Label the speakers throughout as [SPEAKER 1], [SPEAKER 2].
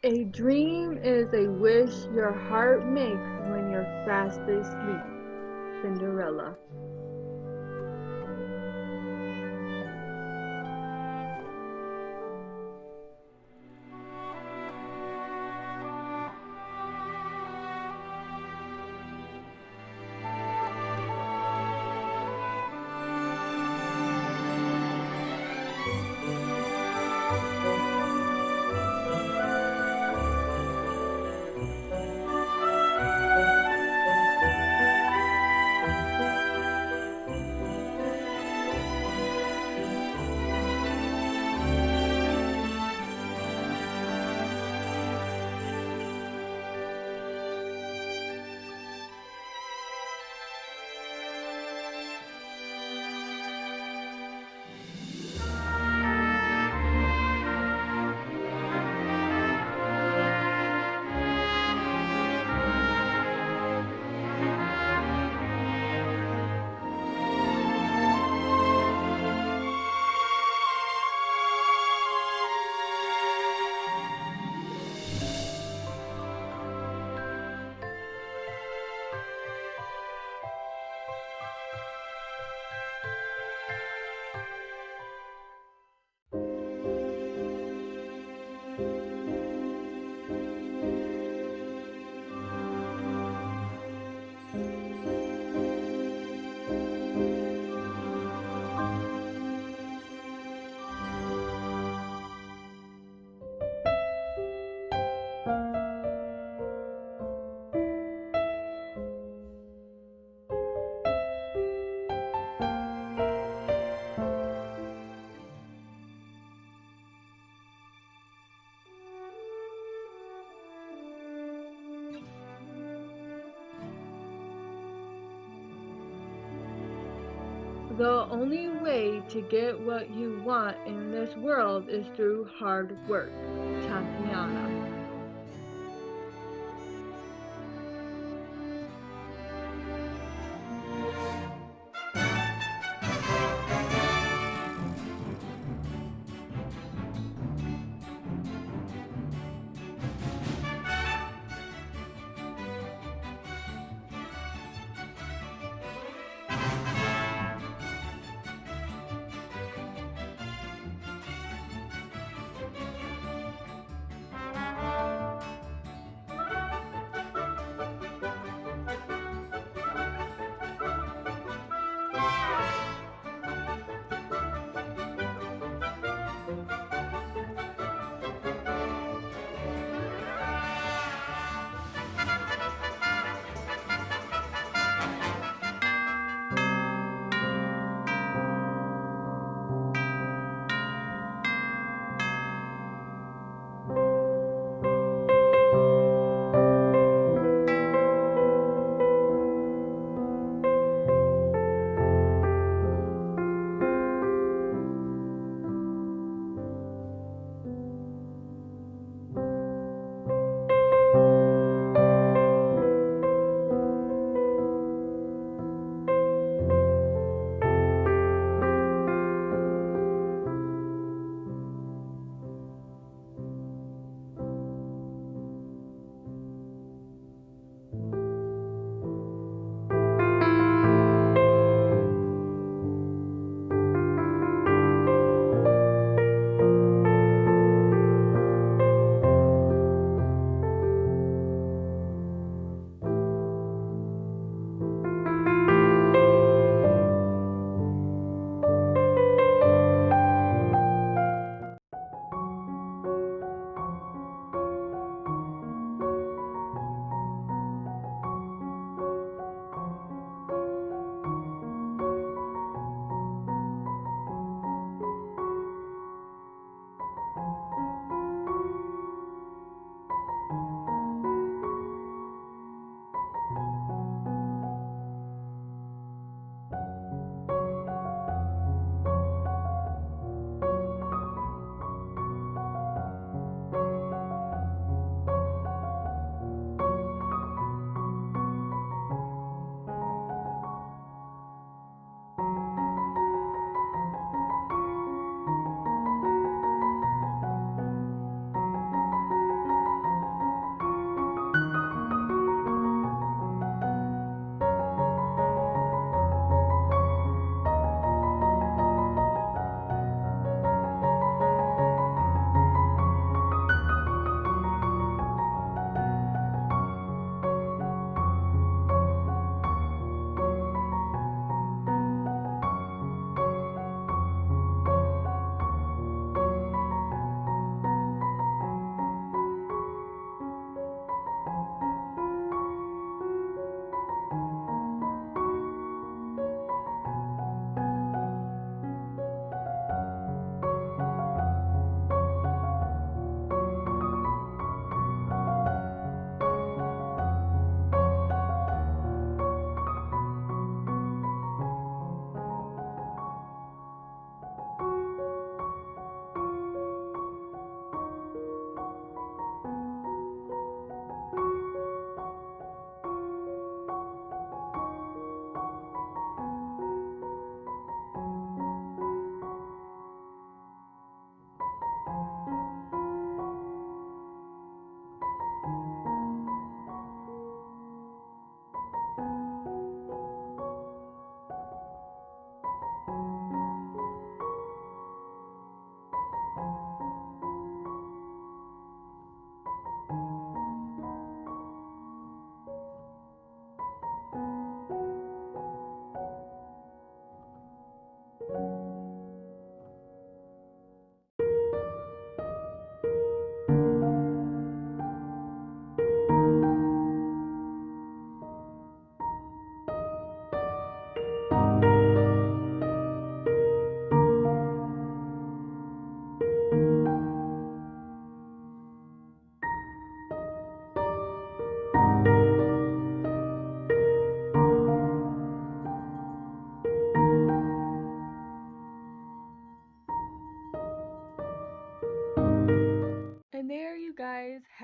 [SPEAKER 1] A dream is a wish your heart makes when you're fast asleep. Cinderella. The only way to get what you want in this world is through hard work. Tatiana.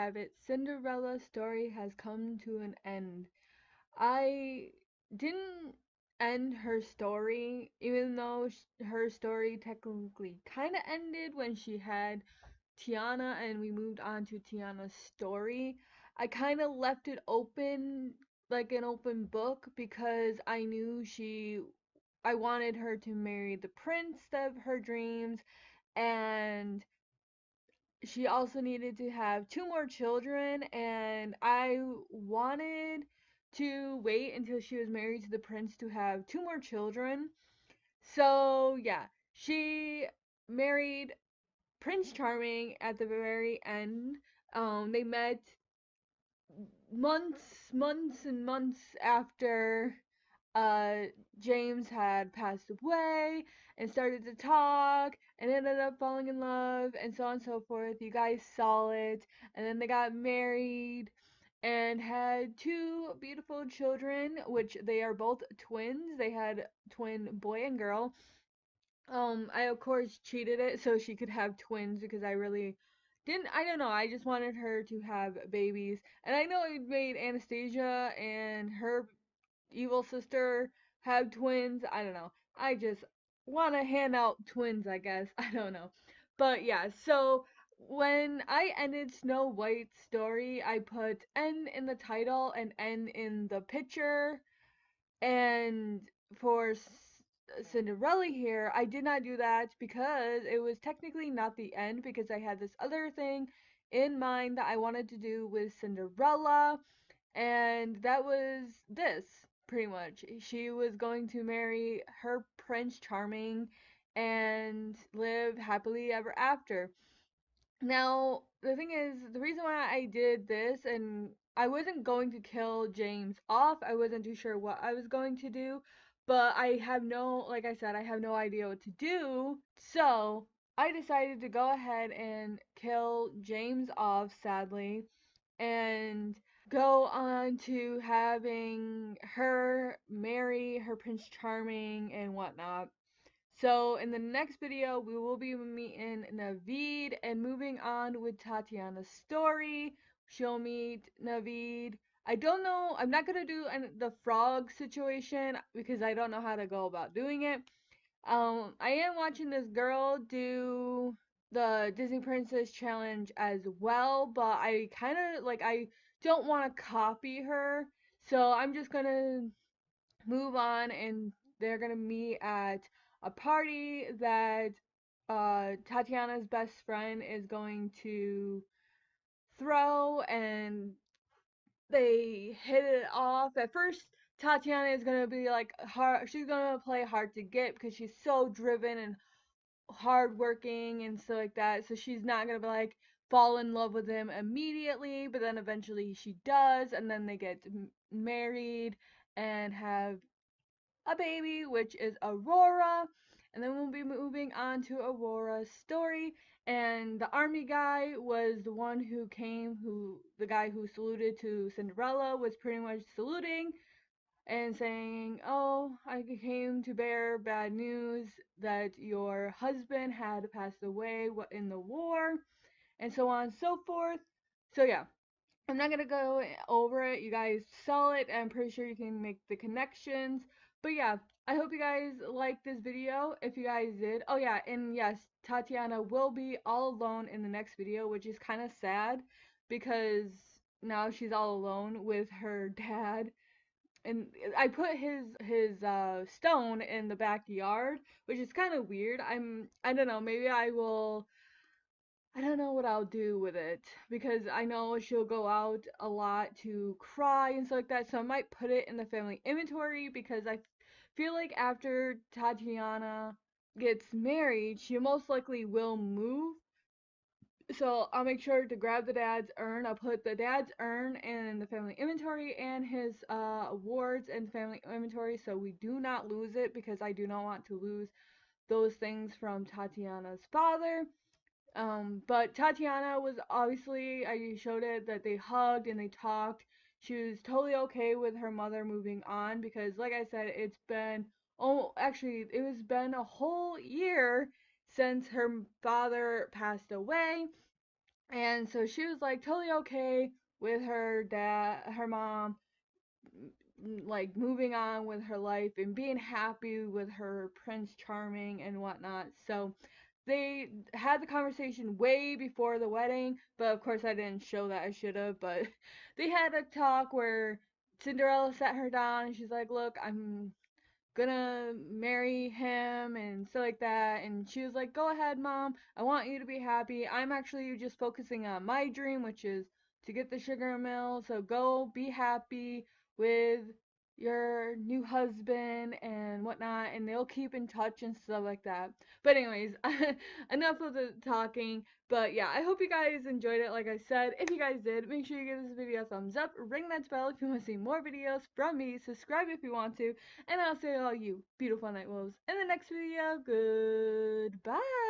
[SPEAKER 1] have it, Cinderella's story has come to an end. I didn't end her story, even though her story technically kind of ended when she had Tiana and we moved on to Tiana's story. I kind of left it open, like an open book, because I wanted her to marry the prince of her dreams, and she also needed to have two more children, and I wanted to wait until she was married to the prince to have two more children. So, yeah, she married Prince Charming at the very end. They met months and months after uh, James had passed away, and started to talk and ended up falling in love and so on and so forth. You guys saw it, and then they got married and had two beautiful children, which they are both twins. They had twin boy and girl. I of course cheated it so she could have twins because I really didn't. I don't know. I just wanted her to have babies, and I know it made Anastasia and her evil sister have twins. I don't know. I just want to hand out twins, I guess. I don't know. But yeah, so when I ended Snow White's story, I put N in the title and N in the picture. And for Cinderella here, I did not do that because it was technically not the end, because I had this other thing in mind that I wanted to do with Cinderella, and that was this, pretty much. She was going to marry her Prince Charming and live happily ever after. Now, the thing is, the reason why I did this, and I wasn't going to kill James off, I wasn't too sure what I was going to do, but I have no, like I said, I have no idea what to do, so I decided to go ahead and kill James off, sadly, and go on to having her marry her Prince Charming and whatnot. So in the next video, we will be meeting Naveed and moving on with Tatiana's story. She'll meet Naveed. I don't know. I'm not gonna do the frog situation because I don't know how to go about doing it. I am watching this girl do the Disney Princess Challenge as well, but I kind of like I don't want to copy her, so I'm just gonna move on, and they're gonna meet at a party that Tatiana's best friend is going to throw, and they hit it off. At first, Tatiana is gonna be like hard. She's gonna play hard to get because she's so driven and hardworking and stuff like that. So she's not gonna be like fall in love with him immediately, but then eventually she does, and then they get married and have a baby, which is Aurora. And then we'll be moving on to Aurora's story. And the army guy was the one who came, the guy who saluted to Cinderella was pretty much saluting and saying, "Oh, I came to bear bad news that your husband had passed away in the war," and so on and so forth. So, yeah, I'm not gonna go over it. You guys saw it. I'm pretty sure you can make the connections. But yeah, I hope you guys liked this video. If you guys did, oh yeah, and yes, Tatiana will be all alone in the next video, which is kind of sad because now she's all alone with her dad. And I put his stone in the backyard, which is kind of weird. I don't know, maybe I don't know what I'll do with it because I know she'll go out a lot to cry and stuff like that. So I might put it in the family inventory because I feel like after Tatiana gets married, she most likely will move. So I'll make sure to grab the dad's urn. I'll put the dad's urn in the family inventory and his awards in family inventory so we do not lose it, because I do not want to lose those things from Tatiana's father. But Tatiana was obviously, I showed it that they hugged and they talked. She was totally okay with her mother moving on because, like I said, actually, it was been a whole year since her father passed away. And so she was like totally okay with her mom, like moving on with her life and being happy with her Prince Charming and whatnot. So they had the conversation way before the wedding, but of course I didn't show that. I should have, but they had a talk where Cinderella sat her down and she's like, "Look, I'm gonna marry him and stuff like that." And she was like, "Go ahead, mom. I want you to be happy. I'm actually just focusing on my dream, which is to get the sugar mill. So go be happy with your new husband and whatnot, and they'll keep in touch and stuff like that." But anyways, enough of the talking. But yeah, I hope you guys enjoyed it. Like I said, if you guys did, make sure you give this video a thumbs up, ring that bell if you want to see more videos from me, subscribe if you want to, and I'll see all you beautiful night wolves in the next video. Goodbye.